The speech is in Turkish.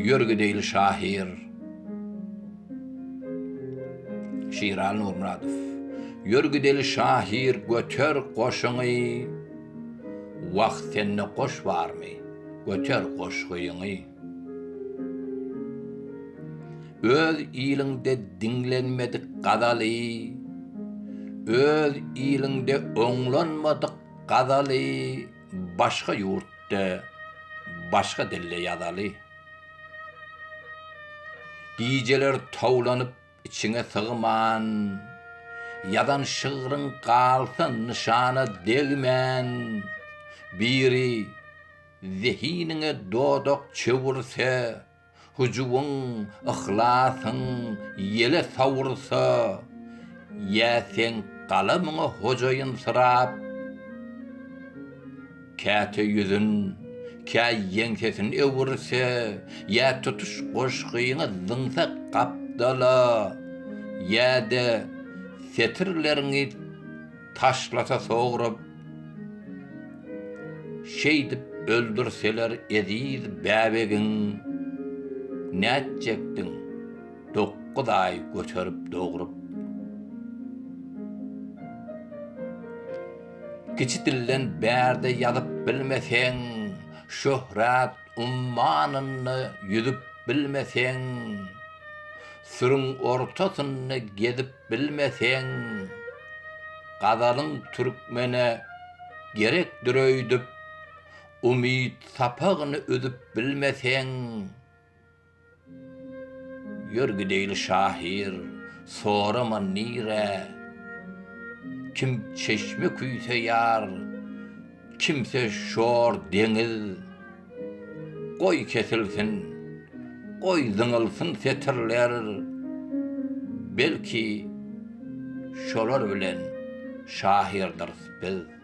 Ýörgideli Shahyr. Şiiraly Nurmrادف. Ýörgideli Shahyr göter goşuňy. Wagt senne goş barmy? Göter goşgyňy. Öz ýylyňda dinlenmedik gadaly. Öz ýylyňda öňlenmedik gadaly. Başga ýurtda, başga dille ýadaly. Dijeler tawlanyp içine sığman, yadan şığırın qalsın nişana degmen, biri zihinine dodok çevirse, hucubun, ıhlasın yele savursa, ya sen qalamını hocayın sırap, kâte yüzün, kâ yenkesin evirse, ya tutuş qoşqıyını zınsa qapdala, ya da setirlerini taşlasa soğurup, şeydip öldürseler ediz bäbegin, näçekdin, 9 ay götürüp doğurup. Kiçi dillen bärde yazıp bilmesen, şöhret ummanını yüzüp bilmesen, sürün ortasyny gezip bilmesen, gazalın türkmene gerekdir öýdüp, umid sapagyny özüp bilmesen, Ýörgideli Shahyr sorama nire, kim çeşme küýse ýar, kimse şor deňiz, goý kesilsin, goý zyňylsyn setirler, belki şolar bilen şahirdir biz.